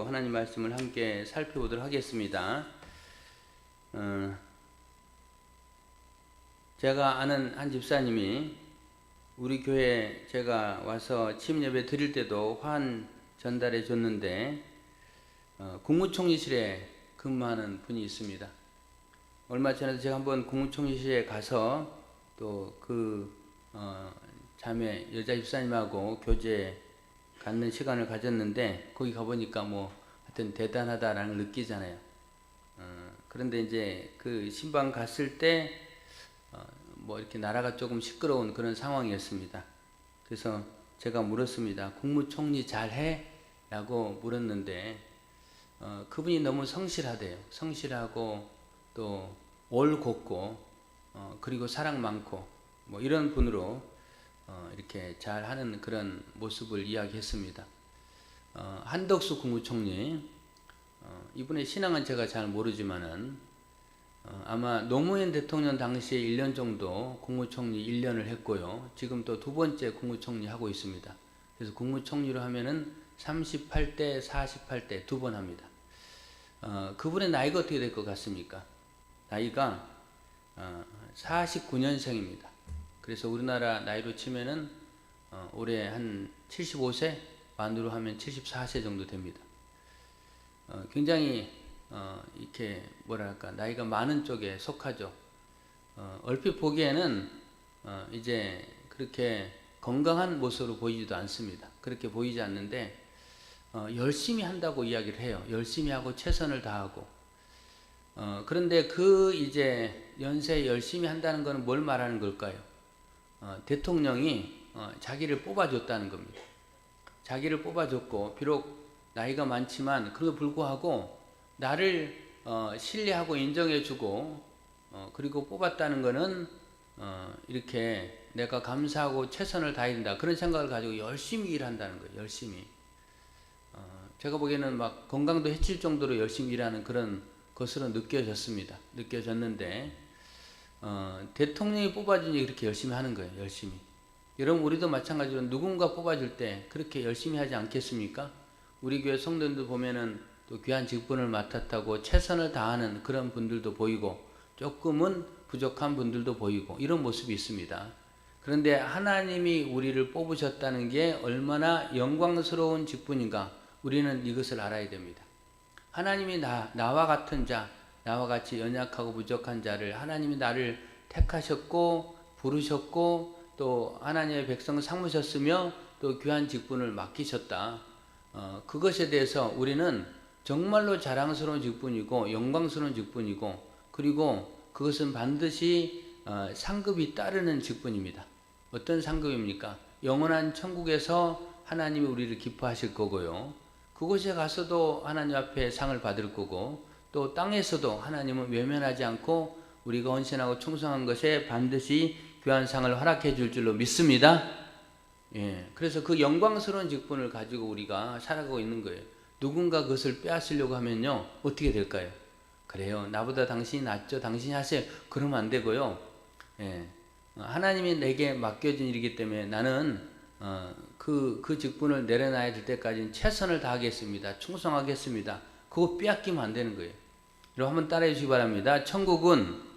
하나님 말씀을 함께 살펴보도록 하겠습니다. 제가 아는 한 집사님이 우리 교회 제가 와서 취임 예배 드릴 때도 화환 전달해 줬는데 국무총리실에 근무하는 분이 있습니다. 얼마 전에도 제가 한번 국무총리실에 가서 또 자매 여자 집사님하고 교제 갖는 시간을 가졌는데 거기 가보니까 하여튼 대단하다라는 걸 느끼잖아요. 그런데 이제 그 신방 갔을 때 이렇게 나라가 조금 시끄러운 그런 상황이었습니다. 그래서 제가 물었습니다. 국무총리 잘해? 라고 물었는데 그분이 너무 성실하대요. 성실하고 또 올곧고 그리고 사랑 많고 이런 분으로 이렇게 잘하는 그런 모습을 이야기했습니다. 한덕수 국무총리, 이분의 신앙은 제가 잘 모르지만은 아마 노무현 대통령 당시에 1년 정도 국무총리 1년을 했고요. 지금 또 두 번째 국무총리 하고 있습니다. 그래서 국무총리로 하면은 38대, 48대 두 번 합니다. 그분의 나이가 어떻게 될 것 같습니까? 나이가 49년생입니다. 그래서 우리나라 나이로 치면은 올해 한 75세, 만으로 하면 74세 정도 됩니다. 굉장히 이렇게 나이가 많은 쪽에 속하죠. 얼핏 보기에는 이제 그렇게 건강한 모습으로 보이지도 않습니다. 그렇게 보이지 않는데 열심히 한다고 이야기를 해요. 열심히 하고 최선을 다하고. 그런데 이제 연세에 열심히 한다는 것은 뭘 말하는 걸까요? 대통령이 자기를 뽑아줬다는 겁니다. 자기를 뽑아줬고 비록 나이가 많지만 그래도 불구하고 나를 신뢰하고 인정해주고 그리고 뽑았다는 것은 이렇게 내가 감사하고 최선을 다해야 된다 그런 생각을 가지고 열심히 일한다는 거예요. 열심히. 제가 보기에는 건강도 해칠 정도로 열심히 일하는 그런 것으로 느껴졌는데 대통령이 뽑아주니 그렇게 열심히 하는 거예요. 열심히. 여러분 우리도 마찬가지로 누군가 뽑아줄 때 그렇게 열심히 하지 않겠습니까? 우리 교회 성도님들 보면은 또 귀한 직분을 맡았다고 최선을 다하는 그런 분들도 보이고 조금은 부족한 분들도 보이고 이런 모습이 있습니다. 그런데 하나님이 우리를 뽑으셨다는 게 얼마나 영광스러운 직분인가 우리는 이것을 알아야 됩니다. 하나님이 나와 같은 자, 나와 같이 연약하고 부족한 자를 하나님이 나를 택하셨고 부르셨고 또 하나님의 백성을 삼으셨으며 또 귀한 직분을 맡기셨다. 그것에 대해서 우리는 정말로 자랑스러운 직분이고 영광스러운 직분이고 그리고 그것은 반드시 상급이 따르는 직분입니다. 어떤 상급입니까? 영원한 천국에서 하나님이 우리를 기뻐하실 거고요. 그곳에 가서도 하나님 앞에 상을 받을 거고 또 땅에서도 하나님은 외면하지 않고 우리가 헌신하고 충성한 것에 반드시 귀한 상을 허락해 줄 줄로 믿습니다. 그래서 그 영광스러운 직분을 가지고 우리가 살아가고 있는 거예요. 누군가 그것을 빼앗으려고 하면요 어떻게 될까요? 그래요, 나보다 당신이 낫죠, 당신이 하세요, 그러면 안 되고요. 하나님이 내게 맡겨진 일이기 때문에 나는 그 직분을 내려놔야 될 때까지는 최선을 다하겠습니다. 충성하겠습니다. 그거 빼앗기면 안 되는 거예요. 여러분 한번 따라해 주시기 바랍니다. 천국은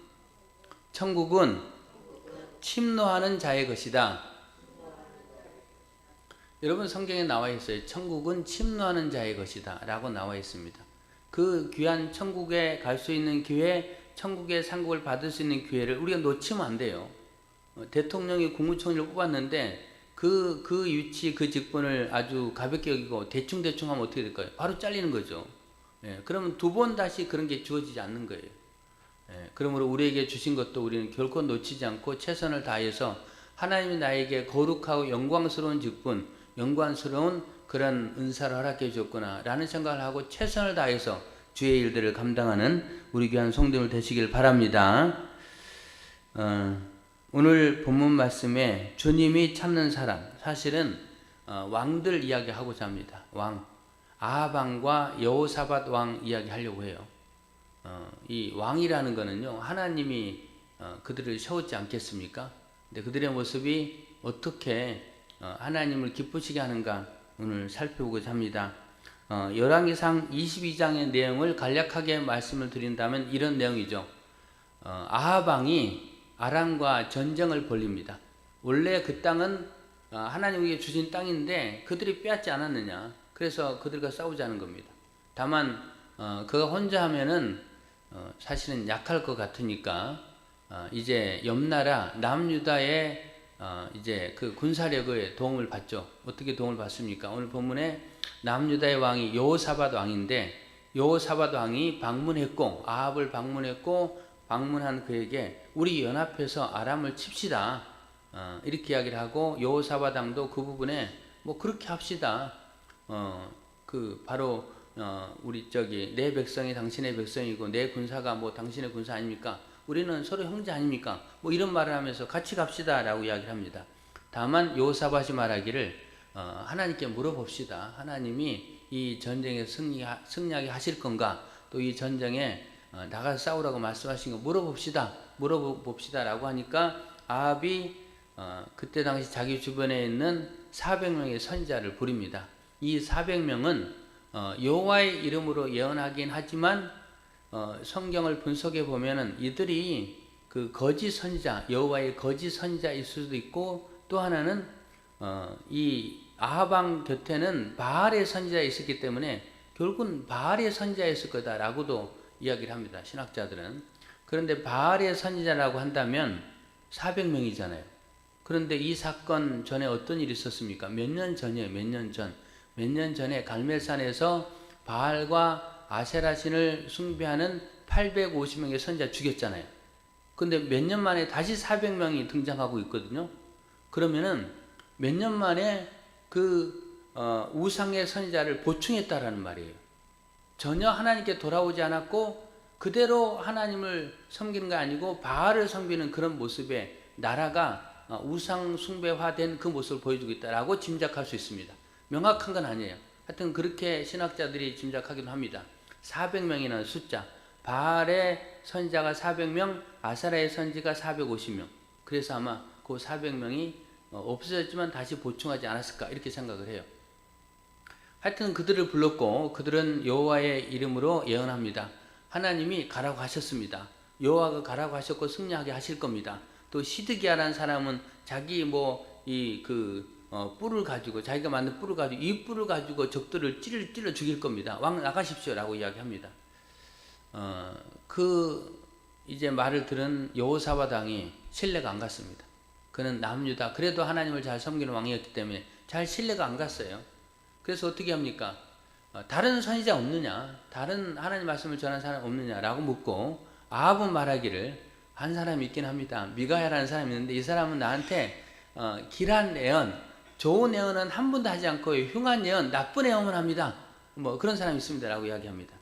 침노하는 자의 것이다. 여러분 성경에 나와 있어요. 천국은 침노하는 자의 것이다 라고 나와 있습니다. 그 귀한 천국에 갈 수 있는 기회, 천국의 상급을 받을 수 있는 기회를 우리가 놓치면 안 돼요. 대통령이 국무총리를 뽑았는데 그 위치, 그 직분을 아주 가볍게 여기고 대충 하면 어떻게 될까요? 바로 잘리는 거죠. 그러면 두 번 다시 그런 게 주어지지 않는 거예요. 그러므로 우리에게 주신 것도 우리는 결코 놓치지 않고 최선을 다해서 하나님이 나에게 거룩하고 영광스러운 직분, 영광스러운 그런 은사를 허락해 주셨구나 라는 생각을 하고 최선을 다해서 주의 일들을 감당하는 우리 귀한 성도들 되시길 바랍니다. 오늘 본문 말씀에 주님이 찾는 사람, 사실은 왕들 이야기하고자 합니다. 왕, 아합 왕과 여호사밧 왕 이야기하려고 해요. 이 왕이라는 거는요 하나님이 그들을 세웠지 않겠습니까? 근데 그들의 모습이 어떻게 하나님을 기쁘시게 하는가 오늘 살펴보고자 합니다. 열왕기상 22장의 내용을 간략하게 말씀을 드린다면 이런 내용이죠. 아합 왕이 아람과 전쟁을 벌립니다. 원래 그 땅은 하나님에게 주신 땅인데 그들이 빼앗지 않았느냐. 그래서 그들과 싸우자는 겁니다. 다만 그가 혼자 하면은 사실은 약할 것 같으니까 이제 옆나라 남유다의 이제 그 군사력의 도움을 받죠. 어떻게 도움을 받습니까? 오늘 본문에 남유다의 왕이 여호사밧 왕인데 여호사밧 왕이 방문했고 아합을 방문했고 방문한 그에게 우리 연합해서 아람을 칩시다. 이렇게 이야기를 하고 여호사밧 왕도 그 부분에 뭐 그렇게 합시다. 그 바로 우리 내 백성이 당신의 백성이고 내 군사가 뭐 당신의 군사 아닙니까? 우리는 서로 형제 아닙니까? 뭐 이런 말을 하면서 같이 갑시다라고 이야기를 합니다. 다만 여호사밧이 말하기를 하나님께 물어봅시다. 하나님이 이 전쟁에 승리하게 하실 건가? 또 이 전쟁에 나가서 싸우라고 말씀하신 거 물어봅시다라고 하니까 아합이 그때 당시 자기 주변에 있는 400명의 선지자를 부릅니다. 이 400명은 여호와의 이름으로 예언하긴 하지만 성경을 분석해 보면은 이들이 그 거짓 선지자, 여호와의 거짓 선지자일 수도 있고 또 하나는 이 아합 왕 곁에는 바알의 선지자가 있었기 때문에 결국은 바알의 선지자였을 거다라고도 이야기를 합니다. 신학자들은. 그런데 바알의 선지자라고 한다면 400명이잖아요. 그런데 이 사건 전에 어떤 일이 있었습니까? 몇 년 전이에요. 몇 년 전. 몇 년 전에 갈멜산에서 바알과 아세라 신을 숭배하는 850명의 선지자 죽였잖아요. 근데 몇 년 만에 다시 400명이 등장하고 있거든요. 그러면은 몇 년 만에 그 우상의 선지자를 보충했다라는 말이에요. 전혀 하나님께 돌아오지 않았고 그대로 하나님을 섬기는 게 아니고 바알을 섬기는 그런 모습에 나라가 우상 숭배화된 그 모습을 보여주고 있다라고 짐작할 수 있습니다. 명확한 건 아니에요. 하여튼 그렇게 신학자들이 짐작하기도 합니다. 400명이라는 숫자, 바알의 선지자가 400명, 아사라의 선지가 450명. 그래서 아마 그 400명이 없어졌지만 다시 보충하지 않았을까 이렇게 생각을 해요. 하여튼 그들을 불렀고 그들은 여호와의 이름으로 예언합니다. 하나님이 가라고 하셨습니다. 여호와가 가라고 하셨고 승리하게 하실 겁니다. 또 시드기야라는 사람은 자기 뿔을 가지고 자기가 만든 뿔을 가지고 이 뿔을 가지고 적들을 찔러 죽일 겁니다. 왕 나가십시오라고 이야기합니다. 이제 말을 들은 여호사밧 왕이 신뢰가 안 갔습니다. 그는 남유다 그래도 하나님을 잘 섬기는 왕이었기 때문에 잘 신뢰가 안 갔어요. 그래서 어떻게 합니까? 다른 선지자 없느냐? 다른 하나님 말씀을 전하는 사람 없느냐라고 묻고 아합은 말하기를 한 사람이 있긴 합니다. 미가야라는 사람이 있는데 이 사람은 나한테 길한 예언, 좋은 예언은 한 번도 하지 않고 흉한 예언, 나쁜 예언을 합니다. 뭐 그런 사람이 있습니다라고 이야기합니다.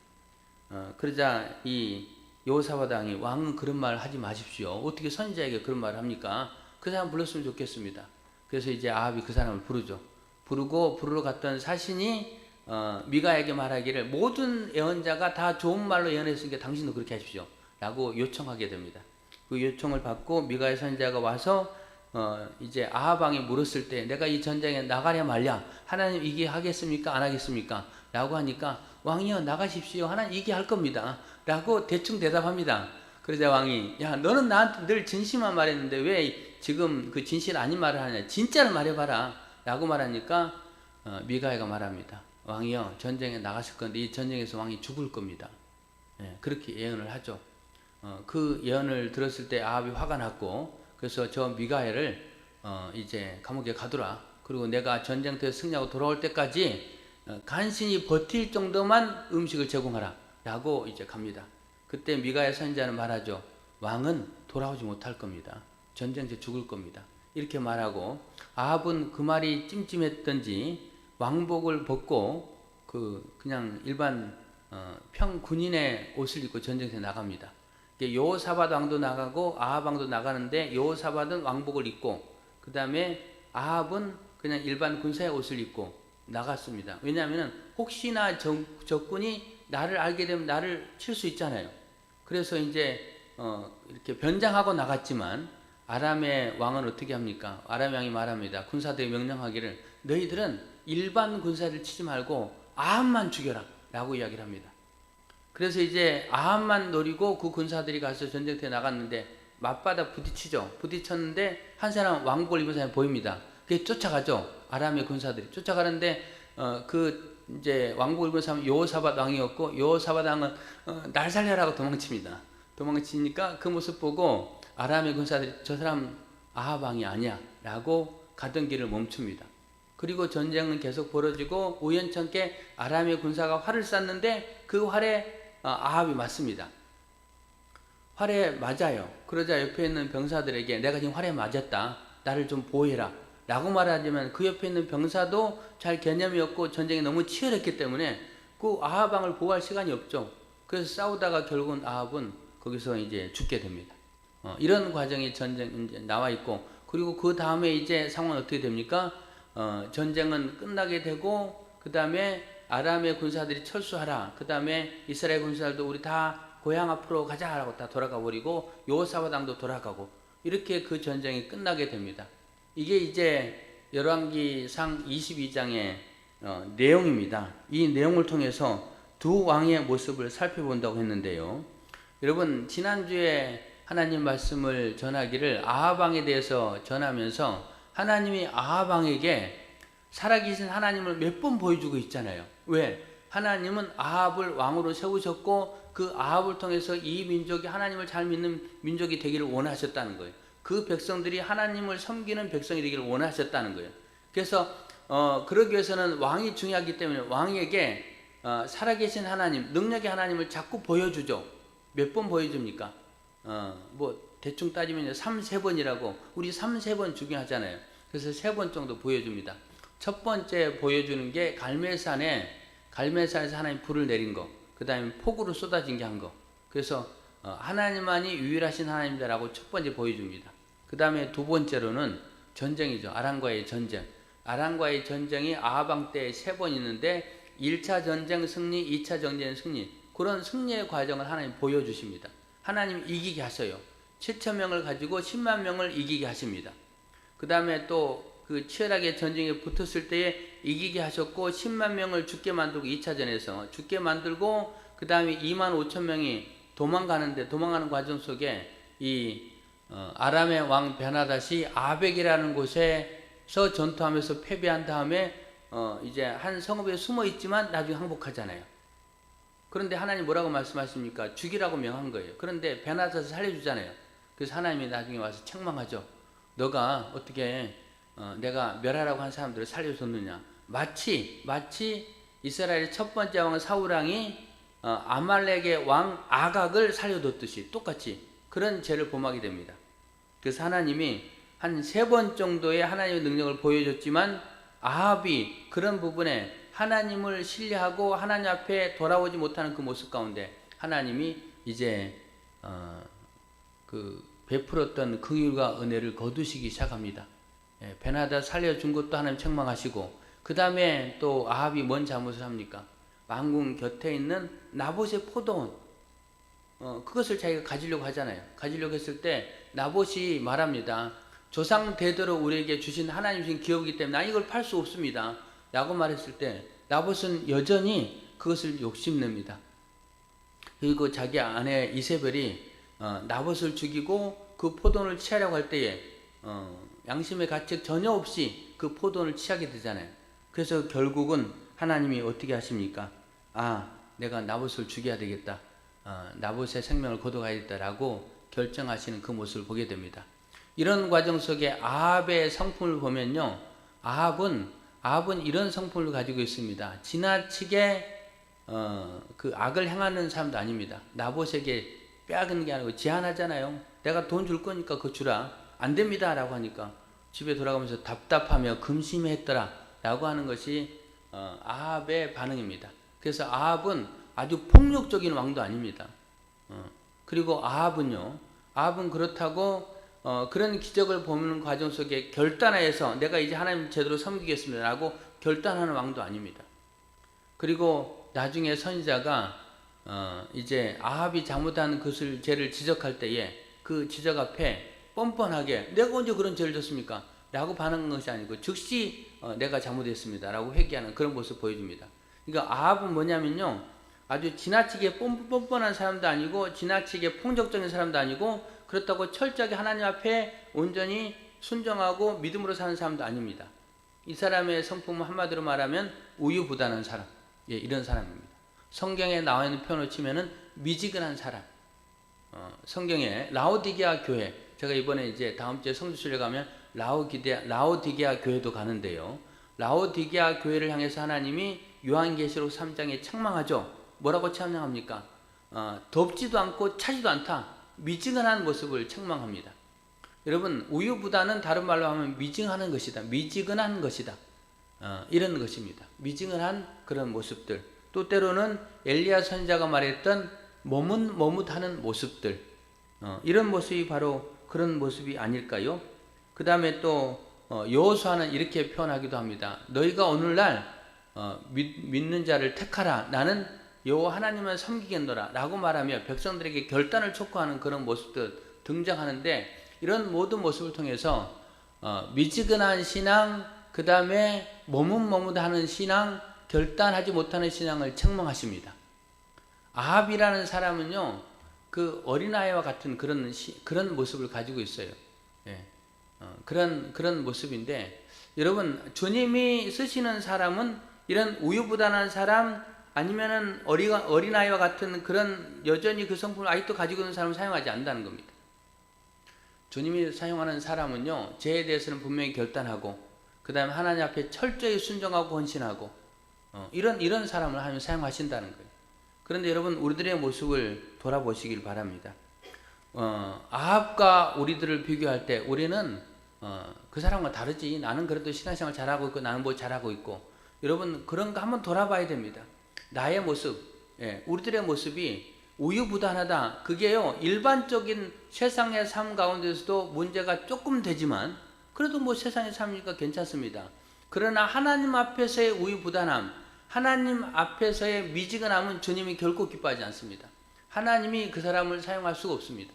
그러자 이 여호사밧 왕이 왕은 그런 말 하지 마십시오. 어떻게 선지자에게 그런 말을 합니까? 그 사람 불렀으면 좋겠습니다. 그래서 이제 아합이 그 사람을 부르죠. 부르러 갔던 사신이 미가에게 말하기를 모든 예언자가 다 좋은 말로 예언했으니까 당신도 그렇게 하십시오 라고 요청하게 됩니다. 그 요청을 받고 미가의 선지자가 와서 이제 아합 왕이 물었을 때 내가 이 전쟁에 나가랴 말랴 하나님 이게 하겠습니까 안 하겠습니까 라고 하니까 왕이여 나가십시오 하나님 이게 할 겁니다 라고 대충 대답합니다. 그러자 왕이 야 너는 나한테 늘 진실만 말했는데 왜 지금 그 진실 아닌 말을 하냐 진짜를 말해봐라 라고 말하니까 미가야가 말합니다. 왕이요 전쟁에 나갔을 건데 이 전쟁에서 왕이 죽을 겁니다. 그렇게 예언을 하죠. 그 예언을 들었을 때 아합이 화가 났고 그래서 저 미가야를 이제 감옥에 가두라. 그리고 내가 전쟁터에 승리하고 돌아올 때까지 간신히 버틸 정도만 음식을 제공하라 라고 이제 갑니다. 그때 미가야 선지자는 말하죠. 왕은 돌아오지 못할 겁니다. 전쟁터에 죽을 겁니다. 이렇게 말하고 아합은 그 말이 찜찜했던지 왕복을 벗고 그냥 일반 군인의 옷을 입고 전쟁터에 나갑니다. 여호사밧 왕도 나가고 아합 왕도 나가는데 여호사밧은 왕복을 입고 그 다음에 아합은 그냥 일반 군사의 옷을 입고 나갔습니다. 왜냐하면 혹시나 적군이 나를 알게 되면 나를 칠 수 있잖아요. 그래서 이제 이렇게 변장하고 나갔지만 아람의 왕은 어떻게 합니까? 아람 왕이 말합니다. 군사들이 명령하기를 너희들은 일반 군사를 치지 말고 아합만 죽여라 라고 이야기를 합니다. 그래서 이제 아합만 노리고 그 군사들이 가서 전쟁터에 나갔는데 맞바다 부딪히죠. 부딪혔는데 한 사람 왕복을 입은 사람이 보입니다. 그게 쫓아가죠. 아람의 군사들이 쫓아가는데 그 이제 왕복을 입은 사람은 여호사밧 왕이었고, 여호사밧 왕은 날 살려라고 도망칩니다. 도망치니까 그 모습 보고 아람의 군사들이 저 사람 아합 왕이 아니야 라고 가던 길을 멈춥니다. 그리고 전쟁은 계속 벌어지고 우연찮게 아람의 군사가 활을 쐈는데 그 활에 아합이 맞습니다. 활에 맞아요. 그러자 옆에 있는 병사들에게 내가 지금 활에 맞았다, 나를 좀 보호해라 라고 말하지만 그 옆에 있는 병사도 잘 개념이 없고 전쟁이 너무 치열했기 때문에 그 아합 왕을 보호할 시간이 없죠. 그래서 싸우다가 결국은 아합은 거기서 이제 죽게 됩니다. 이런 과정이 전쟁 이제 나와 있고, 그리고 그 다음에 이제 상황은 어떻게 됩니까? 전쟁은 끝나게 되고, 그 다음에 아람의 군사들이 철수하라. 그 다음에 이스라엘 군사들도 우리 다 고향 앞으로 가자라고 다 돌아가 버리고, 여호사밧 왕도 돌아가고, 이렇게 그 전쟁이 끝나게 됩니다. 이게 이제 열왕기상 22장의 내용입니다. 이 내용을 통해서 두 왕의 모습을 살펴본다고 했는데요. 여러분, 지난주에 하나님 말씀을 전하기를 아합 왕에 대해서 전하면서 하나님이 아합 왕에게 살아계신 하나님을 몇 번 보여주고 있잖아요. 왜? 하나님은 아합을 왕으로 세우셨고 그 아합을 통해서 이 민족이 하나님을 잘 믿는 민족이 되기를 원하셨다는 거예요. 그 백성들이 하나님을 섬기는 백성이 되기를 원하셨다는 거예요. 그래서 그러기 위해서는 왕이 중요하기 때문에 왕에게 살아계신 하나님, 능력의 하나님을 자꾸 보여주죠. 몇 번 보여줍니까? 뭐 대충 따지면 3-3번이라고, 우리 3-3번 중요하잖아요. 그래서 3번 정도 보여줍니다. 첫 번째 보여주는 게 갈멜산에서 하나님 불을 내린 거, 그 다음에 폭우로 쏟아진 게 한 거. 그래서 하나님만이 유일하신 하나님이다라고 첫 번째 보여줍니다. 그 다음에 두 번째로는 전쟁이죠. 아람과의 전쟁. 아람과의 전쟁이 아합 왕 때 3번 있는데 1차 전쟁 승리, 2차 전쟁 승리, 그런 승리의 과정을 하나님 보여주십니다. 하나님 이기게 하셔요. 7,000명을 가지고 10만 명을 이기게 하십니다. 그 다음에 또 그 치열하게 전쟁에 붙었을 때에 이기게 하셨고 10만 명을 죽게 만들고 2차전에서 죽게 만들고, 그 다음에 2만 5천 명이 도망가는 과정 속에 이 아람의 왕 베나닷이 아벡이라는 곳에서 전투하면서 패배한 다음에 이제 한 성읍에 숨어 있지만 나중에 항복하잖아요. 그런데 하나님 뭐라고 말씀하십니까? 죽이라고 명한 거예요. 그런데 베나닷을 살려주잖아요. 그래서 하나님이 나중에 와서 책망하죠. 너가 어떻게 내가 멸하라고 한 사람들을 살려줬느냐. 마치 이스라엘의 첫 번째 왕 사울왕이 아말렉의 왕 아각을 살려뒀듯이 똑같이 그런 죄를 범하게 됩니다. 그래서 하나님이 한 3번 정도의 하나님의 능력을 보여줬지만 아합이 그런 부분에 하나님을 신뢰하고 하나님 앞에 돌아오지 못하는 그 모습 가운데 하나님이 이제 그 베풀었던 긍휼과 은혜를 거두시기 시작합니다. 베나닷 살려준 것도 하나님 책망하시고, 그 다음에 또 아합이 뭔 잘못을 합니까? 왕궁 곁에 있는 나봇의 포도원, 그것을 자기가 가지려고 하잖아요. 가지려고 했을 때 나봇이 말합니다. 조상 대대로 우리에게 주신 하나님 주신 기업이기 때문에 난 이걸 팔 수 없습니다 라고 말했을 때 나봇은 여전히 그것을 욕심냅니다. 그리고 자기 아내 이세벨이 나봇을 죽이고 그 포도원을 취하려고 할 때에 양심의 가책 전혀 없이 그 포도원을 취하게 되잖아요. 그래서 결국은 하나님이 어떻게 하십니까? 내가 나봇을 죽여야 되겠다, 나봇의 생명을 거둬가야겠다라고 결정하시는 그 모습을 보게 됩니다. 이런 과정 속에 아합의 성품을 보면요, 아합은 이런 성품을 가지고 있습니다. 지나치게 그 악을 행하는 사람도 아닙니다. 나봇에게 빼앗는 게 아니고 제안하잖아요. 내가 돈 줄 거니까 그거 주라. 안 됩니다 라고 하니까 집에 돌아가면서 답답하며 금심했더라 라고 하는 것이 아합의 반응입니다. 그래서 아합은 아주 폭력적인 왕도 아닙니다. 그리고 아합은 그렇다고 그런 기적을 보는 과정 속에 결단하여서 내가 이제 하나님 제대로 섬기겠습니다 라고 결단하는 왕도 아닙니다. 그리고 나중에 선지자가 이제 아합이 잘못한 것을 죄를 지적할 때에 그 지적 앞에 뻔뻔하게 내가 언제 그런 죄를 졌습니까? 라고 반응한 것이 아니고 즉시 내가 잘못했습니다 라고 회개하는 그런 모습을 보여줍니다. 그러니까 아합은 뭐냐면요, 아주 지나치게 뻔뻔한 사람도 아니고 지나치게 폭력적인 사람도 아니고 그렇다고 철저하게 하나님 앞에 온전히 순종하고 믿음으로 사는 사람도 아닙니다. 이 사람의 성품은 한마디로 말하면 우유부단한 사람, 예, 이런 사람입니다. 성경에 나와 있는 표현을 치면은 미지근한 사람. 성경에 라오디게아 교회, 제가 이번에 이제 다음 주에 성주순례 가면 라오디게아 교회도 가는데요. 라오디게아 교회를 향해서 하나님이 요한계시록 3장에 책망하죠. 뭐라고 책망합니까? 덥지도 않고 차지도 않다. 미지근한 모습을 책망합니다. 여러분, 우유부단은 다른 말로 하면 미증하는 것이다. 미지근한 것이다. 이런 것입니다. 미지근한 그런 모습들. 또 때로는 엘리야 선지자가 말했던 머뭇머뭇하는 모습들, 이런 모습이 바로 그런 모습이 아닐까요? 그 다음에 또 여호수아는 이렇게 표현하기도 합니다. 너희가 오늘날 믿는 자를 택하라. 나는 여호와 하나님을 섬기겠노라 라고 말하며 백성들에게 결단을 촉구하는 그런 모습들 등장하는데, 이런 모든 모습을 통해서 미지근한 신앙, 그 다음에 머뭇머뭇하는 신앙, 결단하지 못하는 신앙을 책망하십니다. 아합이라는 사람은요, 그 어린아이와 같은 그런 모습을 가지고 있어요. 예. 그런 모습인데, 여러분, 주님이 쓰시는 사람은 이런 우유부단한 사람, 아니면은 어린아이와 같은 그런 여전히 그 성품을 아직도 가지고 있는 사람을 사용하지 않는다는 겁니다. 주님이 사용하는 사람은요, 죄에 대해서는 분명히 결단하고, 그 다음에 하나님 앞에 철저히 순종하고 헌신하고, 이런 사람을 하나님 사용하신다는 거예요. 그런데 여러분, 우리들의 모습을 돌아보시길 바랍니다. 아합과 우리들을 비교할 때 우리는 그 사람과 다르지. 나는 그래도 신앙생활 잘하고 있고, 나는 뭐 잘하고 있고. 여러분, 그런 거 한번 돌아봐야 됩니다. 나의 모습, 우리들의 모습이 우유부단하다. 그게요, 일반적인 세상의 삶 가운데서도 문제가 조금 되지만, 그래도 뭐 세상의 삶이니까 괜찮습니다. 그러나 하나님 앞에서의 우유부단함, 하나님 앞에서의 미지근함은 주님이 결코 기뻐하지 않습니다. 하나님이 그 사람을 사용할 수가 없습니다.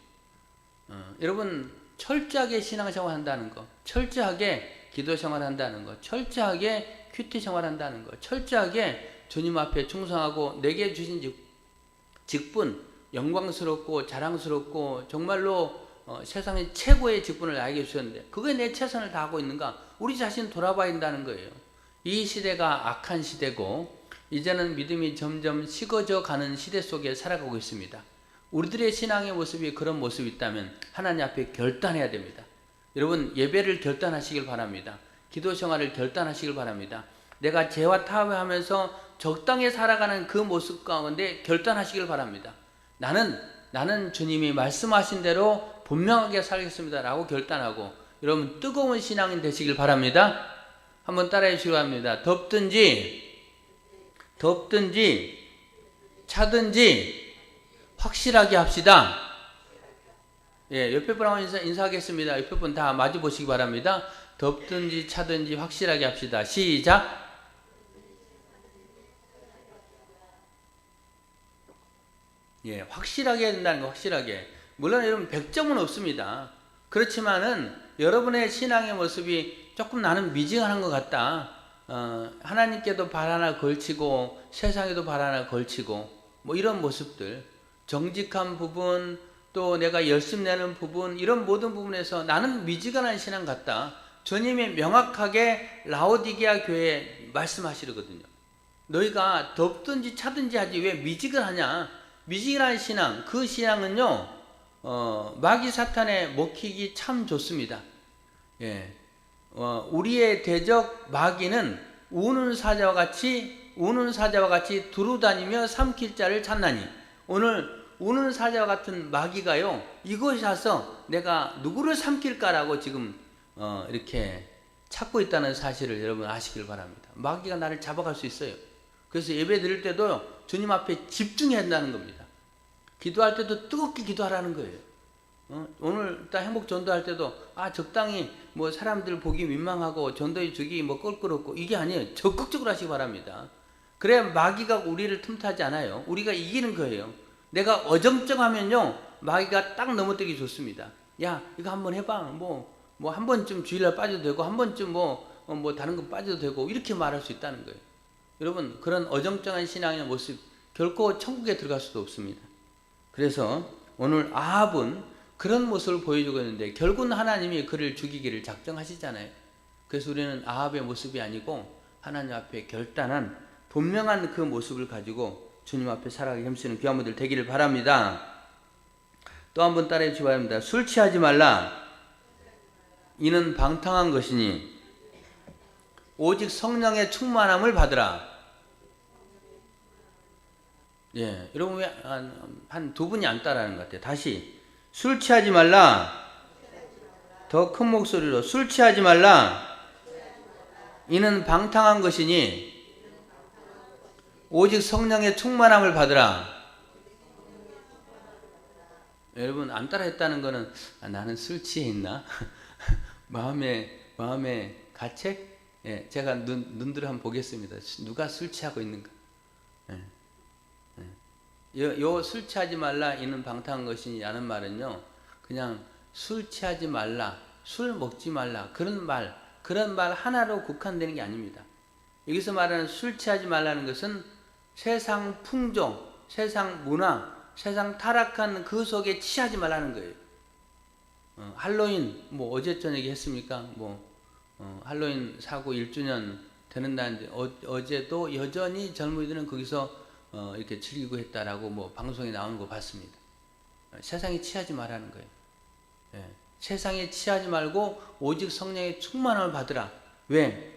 여러분, 철저하게 신앙생활 한다는 거, 철저하게 기도생활 한다는 거, 철저하게 큐티 생활한다는 거, 철저하게 주님 앞에 충성하고 내게 주신 직분, 영광스럽고 자랑스럽고 정말로 세상의 최고의 직분을 나에게 주셨는데 그거에 내 최선을 다하고 있는가? 우리 자신 돌아봐야 한다는 거예요. 이 시대가 악한 시대고 이제는 믿음이 점점 식어져 가는 시대 속에 살아가고 있습니다. 우리들의 신앙의 모습이 그런 모습이 있다면 하나님 앞에 결단해야 됩니다. 여러분, 예배를 결단하시길 바랍니다. 기도 생활을 결단하시길 바랍니다. 내가 죄와 타협하면서 적당히 살아가는 그 모습 가운데 결단하시길 바랍니다. 나는 주님이 말씀하신 대로 분명하게 살겠습니다 라고 결단하고, 여러분, 뜨거운 신앙인 되시길 바랍니다. 한번 따라해 주시기 바랍니다. 덥든지 차든지 확실하게 합시다. 예, 옆에 분하고 인사하겠습니다. 옆에 분 다 마주 보시기 바랍니다. 덥든지 차든지 확실하게 합시다. 시작. 예, 확실하게 해야 된다는 거, 확실하게. 물론 여러분 100점은 없습니다. 그렇지만은 여러분의 신앙의 모습이 조금 나는 미지근한 것 같다. 하나님께도 발 하나 걸치고 세상에도 발 하나 걸치고 뭐 이런 모습들, 정직한 부분, 또 내가 열심 내는 부분, 이런 모든 부분에서 나는 미지근한 신앙 같다. 주님이 명확하게 라오디게아 교회에 말씀하시거든요. 너희가 덥든지 차든지 하지 왜 미지근하냐? 미지근한 신앙, 그 신앙은요, 마귀 사탄에 먹히기 참 좋습니다. 예, 우리의 대적 마귀는 우는 사자와 같이 두루다니며 삼킬 자를 찾나니, 오늘 우는 사자와 같은 마귀가요, 이곳에 와서 내가 누구를 삼킬까라고 지금 이렇게 찾고 있다는 사실을 여러분 아시길 바랍니다. 마귀가 나를 잡아갈 수 있어요. 그래서 예배 드릴 때도 주님 앞에 집중해야 한다는 겁니다. 기도할 때도 뜨겁게 기도하라는 거예요. 오늘 일단 행복 전도할 때도 적당히 뭐 사람들 보기 민망하고 전도해 주기 뭐 껄끄럽고 이게 아니에요. 적극적으로 하시기 바랍니다. 그래야 마귀가 우리를 틈타지 않아요. 우리가 이기는 거예요. 내가 어정쩡하면요, 마귀가 딱 넘어뜨리기 좋습니다. 야, 이거 한번 해봐. 뭐 한 번쯤 주일날 빠져도 되고 한 번쯤 뭐 다른 거 빠져도 되고 이렇게 말할 수 있다는 거예요. 여러분, 그런 어정쩡한 신앙의 모습 결코 천국에 들어갈 수도 없습니다. 그래서 오늘 아합은 그런 모습을 보여주고 있는데 결국은 하나님이 그를 죽이기를 작정하시잖아요. 그래서 우리는 아합의 모습이 아니고 하나님 앞에 결단한 분명한 그 모습을 가지고 주님 앞에 살아가기 힘쓰는 귀한 분들 되기를 바랍니다. 또 한 번 따라해 주시기 바랍니다. 술 취하지 말라. 이는 방탕한 것이니 오직 성령의 충만함을 받으라. 예, 여러분 왜 한 두 분이 안 따라하는 것 같아요. 다시 술 취하지 말라. 더 큰 목소리로 술 취하지 말라. 이는 방탕한 것이니 오직 성령의 충만함을 받으라. 여러분 안 따라했다는 거는 나는 술 취해 있나? 마음에 가책? 예, 제가 눈들을 한번 보겠습니다. 누가 술 취하고 있는가? 예, 예. 요 술 취하지 말라 이는 방탕한 것이라는 말은요, 그냥 술 취하지 말라, 술 먹지 말라 그런 말 하나로 국한되는 게 아닙니다. 여기서 말하는 술 취하지 말라는 것은 세상 풍조, 세상 문화, 세상 타락한 그 속에 취하지 말라는 거예요. 할로윈 어제 저녁에 했습니까? 할로윈 사고 1주년 되는 날인데 어제도 여전히 젊은이들은 거기서 이렇게 즐기고 했다라고 방송에 나오는 거 봤습니다. 세상에 취하지 말라는 거예요. 예. 세상에 취하지 말고 오직 성령의 충만함을 받으라. 왜?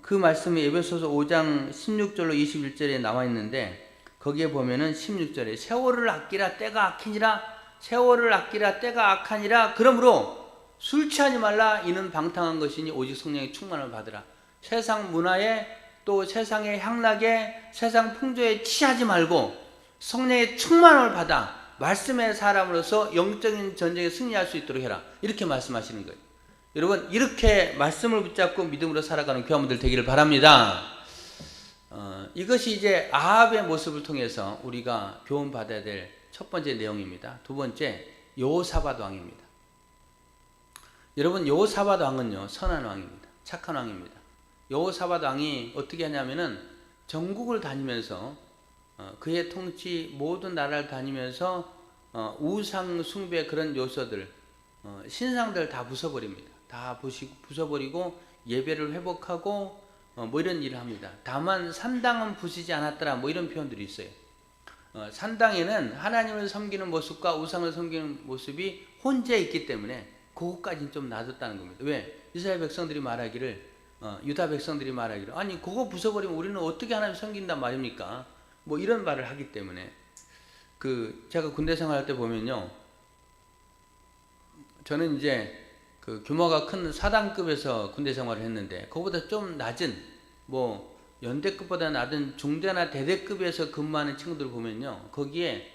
그 말씀이 에베소서 5장 16절로 21절에 나와 있는데 거기에 보면은 16절에 세월을 아끼라 때가 악하니라, 세월을 아끼라 때가 악하니라. 그러므로 술 취하지 말라. 이는 방탕한 것이니 오직 성령의 충만함을 받으라. 세상 문화에 또 세상의 향락에 세상 풍조에 취하지 말고 성령의 충만함을 받아 말씀의 사람으로서 영적인 전쟁에 승리할 수 있도록 해라. 이렇게 말씀하시는 거예요. 여러분 이렇게 말씀을 붙잡고 믿음으로 살아가는 귀한 분들 되기를 바랍니다. 이것이 이제 아합의 모습을 통해서 우리가 교훈받아야 될 첫 번째 내용입니다. 두 번째, 여호사밧 왕입니다. 여러분 여호사밧 왕은요 선한 왕입니다. 착한 왕입니다. 여호사밧 왕이 어떻게 하냐면은 전국을 다니면서 그의 통치 모든 나라를 다니면서 우상 숭배 그런 요소들 신상들 다 부숴버립니다. 다 부숴버리고 예배를 회복하고 이런 일을 합니다. 다만 산당은 부수지 않았더라 이런 표현들이 있어요. 산당에는 하나님을 섬기는 모습과 우상을 섬기는 모습이 혼재 있기 때문에 그것까지는 좀 놔뒀다는 겁니다. 왜? 이스라엘 백성들이 말하기를 유다 백성들이 말하기를 아니 그거 부숴버리면 우리는 어떻게 하나님 섬긴단 말입니까? 이런 말을 하기 때문에 제가 군대 생활할 때 보면요, 저는 이제 그 규모가 큰 사단급에서 군대 생활을 했는데 그거보다 좀 낮은 연대급보다 낮은 중대나 대대급에서 근무하는 친구들 보면요, 거기에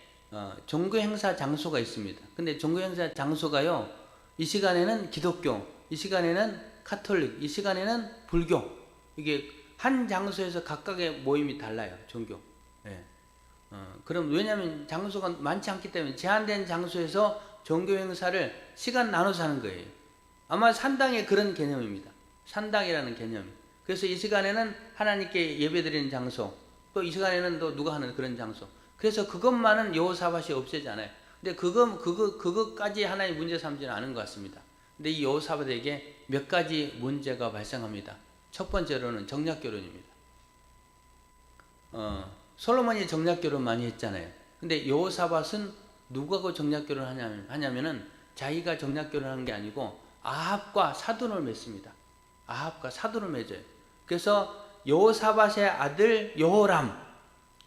종교 행사 장소가 있습니다. 근데 종교 행사 장소가요, 이 시간에는 기독교, 이 시간에는 카톨릭, 이 시간에는 불교, 이게 한 장소에서 각각의 모임이 달라요. 종교. 예. 그럼 왜냐하면 장소가 많지 않기 때문에 제한된 장소에서 종교 행사를 시간 나눠서 하는 거예요. 아마 산당의 그런 개념입니다. 산당이라는 개념. 그래서 이 시간에는 하나님께 예배드리는 장소, 또 이 시간에는 또 누가 하는 그런 장소. 그래서 그것만은 여호사밧이 없애지 않아요. 근데 그것까지 하나님 문제 삼지는 않은 것 같습니다. 근데 이 여호사밧에게 몇 가지 문제가 발생합니다. 첫 번째로는 정략결혼입니다. 솔로몬이 정략결혼 많이 했잖아요. 근데 여호사밧은 누구하고 정략결혼 하냐면은 자기가 정략결혼한 게 아니고 아합과 사돈을 맺습니다. 아합과 사돈을 맺어요. 그래서 여호사밧의 아들 여호람,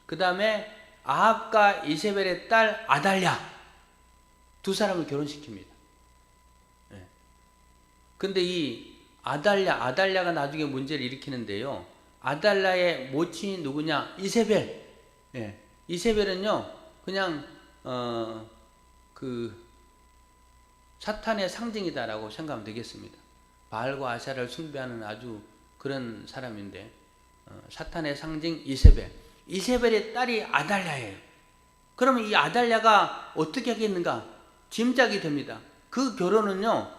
그 다음에 아합과 이세벨의 딸 아달랴, 두 사람을 결혼시킵니다. 네. 근데 이 아달랴가 나중에 문제를 일으키는데요, 아달랴의 모친이 누구냐? 이세벨. 네. 이세벨은요 그냥 사탄의 상징이다라고 생각하면 되겠습니다. 바알과 아샤를 숭배하는 아주 그런 사람인데 사탄의 상징 이세벨의 딸이 아달랴예요. 그러면 이 아달랴가 어떻게 하겠는가? 짐작이 됩니다. 그 결혼은요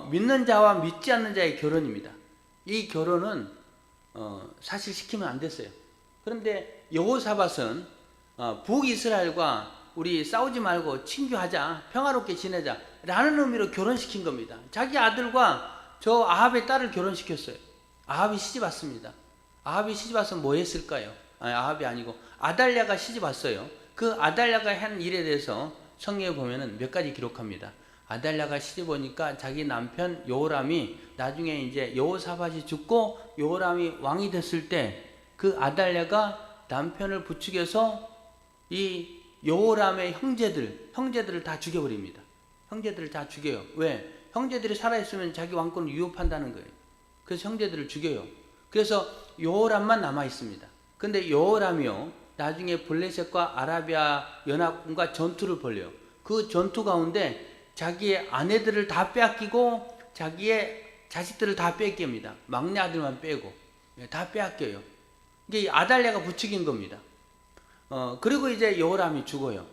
믿는 자와 믿지 않는 자의 결혼입니다. 이 결혼은 사실 시키면 안 됐어요. 그런데 여호사밧은 북이스라엘과 우리 싸우지 말고 친교하자, 평화롭게 지내자 라는 의미로 결혼시킨 겁니다. 자기 아들과 저 아합의 딸을 결혼시켰어요. 아합이 시집 왔습니다. 아합이 시집 와서 뭐 했을까요? 아니, 아합이 아니고 아달랴가 시집 왔어요. 그 아달랴가 한 일에 대해서 성경에 보면은 몇 가지 기록합니다. 아달랴가 시집 오니까 자기 남편 여호람이 나중에 이제 여호사밧이 죽고 여호람이 왕이 됐을 때 그 아달랴가 남편을 부추겨서 이 여호람의 형제들을 다 죽여버립니다. 형제들을 다 죽여요. 왜? 형제들이 살아있으면 자기 왕권을 위협한다는 거예요. 그래서 형제들을 죽여요. 그래서 여호람만 남아 있습니다. 근데 여호람이요, 나중에 블레셋과 아라비아 연합군과 전투를 벌여요. 그 전투 가운데 자기의 아내들을 다 빼앗기고 자기의 자식들을 다 뺏깁니다. 막내 아들만 빼고 다 빼앗겨요. 이게 아달랴가 부추긴 겁니다. 그리고 이제 여호람이 죽어요.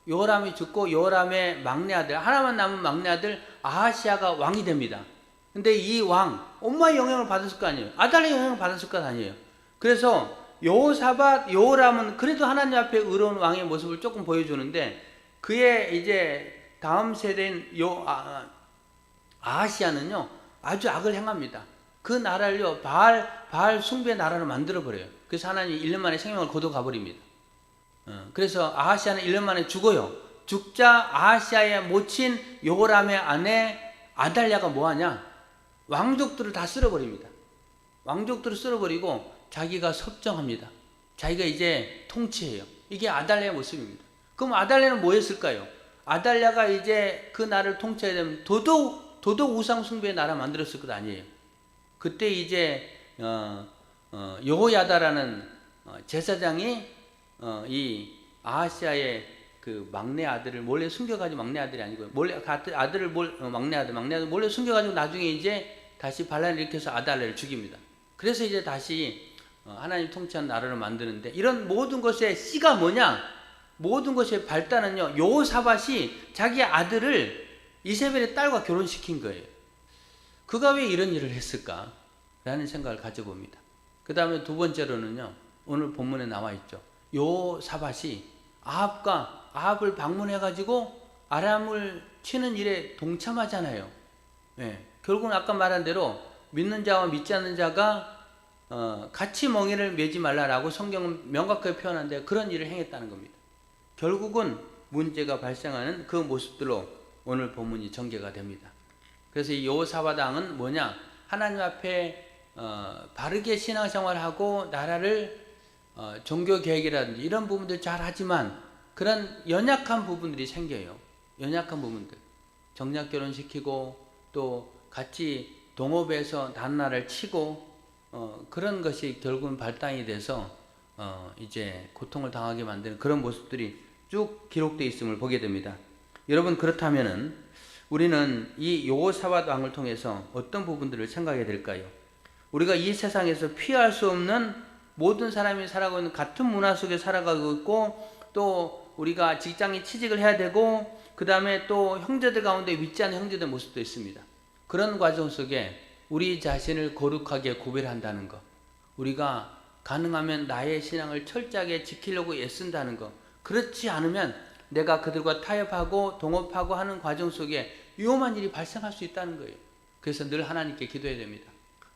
여호람이 죽고 여호람의 막내 아들, 하나만 남은 막내 아들 아하시아가 왕이 됩니다. 근데 이 왕, 엄마의 영향을 받았을 거 아니에요. 아달랴의 영향을 받았을 거 아니에요. 그래서 여호사밧, 여호람은 그래도 하나님 앞에 의로운 왕의 모습을 조금 보여주는데 그의 이제 다음 세대인 아하시아는요 아주 악을 행합니다. 그 나라를요 바알 숭배 나라로 만들어 버려요. 그래서 하나님이 1년 만에 생명을 거둬 가버립니다. 그래서 아하시아는 1년 만에 죽어요. 죽자 아하시아의 모친 여호람의 아내 아달랴가 뭐하냐? 왕족들을 다 쓸어버립니다. 왕족들을 쓸어버리고 자기가 섭정합니다. 자기가 이제 통치해요. 이게 아달랴의 모습입니다. 그럼 아달랴는 뭐 했을까요? 아달랴가 이제 그 나라를 통치해야 되면 도덕 우상 숭배의 나라 만들었을 것 아니에요. 그때 이제 여호야다라는 제사장이 이 아하시아의 그 막내 아들을 몰래 숨겨가지고, 막내 아들이 아니고 몰래 아들을 막내 아들 몰래 숨겨가지고 나중에 이제 다시 반란을 일으켜서 아달랴를 죽입니다. 그래서 이제 다시 하나님 통치한 나라를 만드는데, 이런 모든 것의 씨가 뭐냐? 모든 것의 발단은요, 여호사밧이 자기 아들을 이세벨의 딸과 결혼시킨 거예요. 그가 왜 이런 일을 했을까? 라는 생각을 가져봅니다. 그 다음에 두 번째로는요, 오늘 본문에 나와 있죠. 여호사밧이 아합을 방문해가지고 아람을 치는 일에 동참하잖아요. 네. 결국은 아까 말한 대로 믿는 자와 믿지 않는 자가 같이 멍에를 매지 말라라고 성경은 명확하게 표현하는데 그런 일을 행했다는 겁니다. 결국은 문제가 발생하는 그 모습들로 오늘 본문이 전개가 됩니다. 그래서 이 여호사밧 왕은 뭐냐? 하나님 앞에 바르게 신앙생활하고 나라를 종교 계획이라든지 이런 부분들 잘 하지만 그런 연약한 부분들이 생겨요. 연약한 부분들. 정략 결혼시키고 또 같이 동업해서 단나를 치고 그런 것이 결국은 발단이 돼서 이제 고통을 당하게 만드는 그런 모습들이 쭉 기록되어 있음을 보게 됩니다. 여러분, 그렇다면은 우리는 이 여호사밧 왕을 통해서 어떤 부분들을 생각해야 될까요? 우리가 이 세상에서 피할 수 없는 모든 사람이 살아가고 있는 같은 문화 속에 살아가고 있고, 또 우리가 직장에 취직을 해야 되고, 그 다음에 또 형제들 가운데 믿지 않는 형제들 모습도 있습니다. 그런 과정 속에 우리 자신을 거룩하게 구별한다는 것, 우리가 가능하면 나의 신앙을 철저하게 지키려고 애쓴다는 것, 그렇지 않으면 내가 그들과 타협하고 동업하고 하는 과정 속에 위험한 일이 발생할 수 있다는 거예요. 그래서 늘 하나님께 기도해야 됩니다.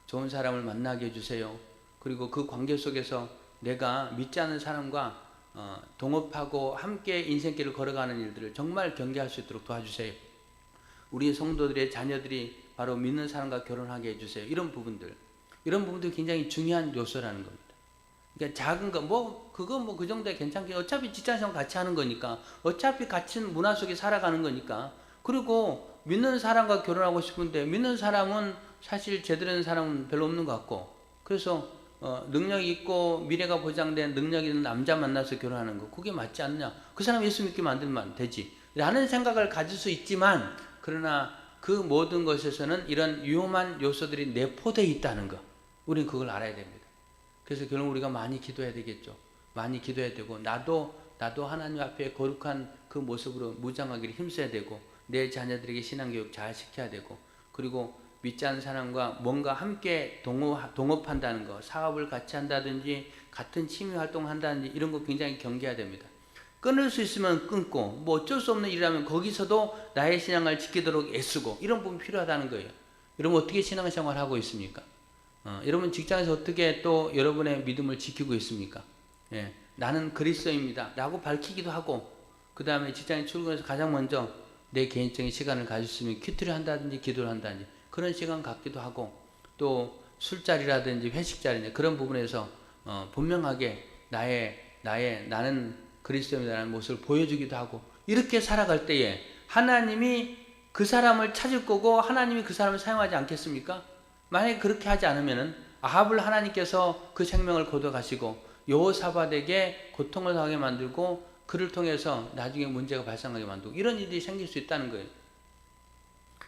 좋은 사람을 만나게 해주세요. 그리고 그 관계 속에서 내가 믿지 않는 사람과 동업하고 함께 인생길을 걸어가는 일들을 정말 경계할 수 있도록 도와주세요. 우리 성도들의 자녀들이 바로 믿는 사람과 결혼하게 해주세요. 이런 부분들 굉장히 중요한 요소라는 겁니다. 그러니까 작은 거, 그 정도에 괜찮게, 어차피 직장생활 같이 하는 거니까, 어차피 같은 문화 속에 살아가는 거니까. 그리고 믿는 사람과 결혼하고 싶은데 믿는 사람은 사실 제대로 된 사람은 별로 없는 것 같고, 그래서 능력이 있고 미래가 보장된 능력 있는 남자 만나서 결혼하는 거, 그게 맞지 않느냐? 그 사람 예수 믿게 만들면 되지 라는 생각을 가질 수 있지만, 그러나 그 모든 것에서는 이런 위험한 요소들이 내포되어 있다는 것, 우리는 그걸 알아야 됩니다. 그래서 결국 우리가 많이 기도해야 되겠죠. 많이 기도해야 되고, 나도 하나님 앞에 거룩한 그 모습으로 무장하기를 힘써야 되고, 내 자녀들에게 신앙교육 잘 시켜야 되고, 그리고 믿지 않는 사람과 뭔가 함께 동업한다는 거, 사업을 같이 한다든지 같은 취미 활동을 한다든지 이런 거 굉장히 경계해야 됩니다. 끊을 수 있으면 끊고 뭐 어쩔 수 없는 일이라면 거기서도 나의 신앙을 지키도록 애쓰고 이런 부분이 필요하다는 거예요. 여러분 어떻게 신앙생활을 하고 있습니까? 여러분 직장에서 어떻게 또 여러분의 믿음을 지키고 있습니까? 예, 나는 그리스도입니다 라고 밝히기도 하고, 그 다음에 직장에 출근해서 가장 먼저 내 개인적인 시간을 가질 수 있으면 큐티를 한다든지 기도를 한다든지 그런 시간 갖기도 하고, 또 술자리라든지 회식자리든지 그런 부분에서 분명하게 나는 그리스도입니다라는 모습을 보여주기도 하고, 이렇게 살아갈 때에 하나님이 그 사람을 찾을 거고 하나님이 그 사람을 사용하지 않겠습니까? 만약에 그렇게 하지 않으면은 아합을 하나님께서 그 생명을 거둬가시고 여호사밧에게 고통을 당하게 만들고 그를 통해서 나중에 문제가 발생하게 만들고 이런 일이 생길 수 있다는 거예요.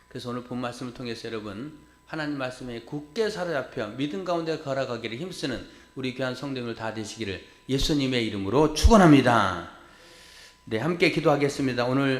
그래서 오늘 본 말씀을 통해서 여러분 하나님 말씀에 굳게 사로잡혀 믿음 가운데 걸어가기를 힘쓰는 우리 귀한 성도님들 다 되시기를 예수님의 이름으로 축원합니다. 네, 함께 기도하겠습니다. 오늘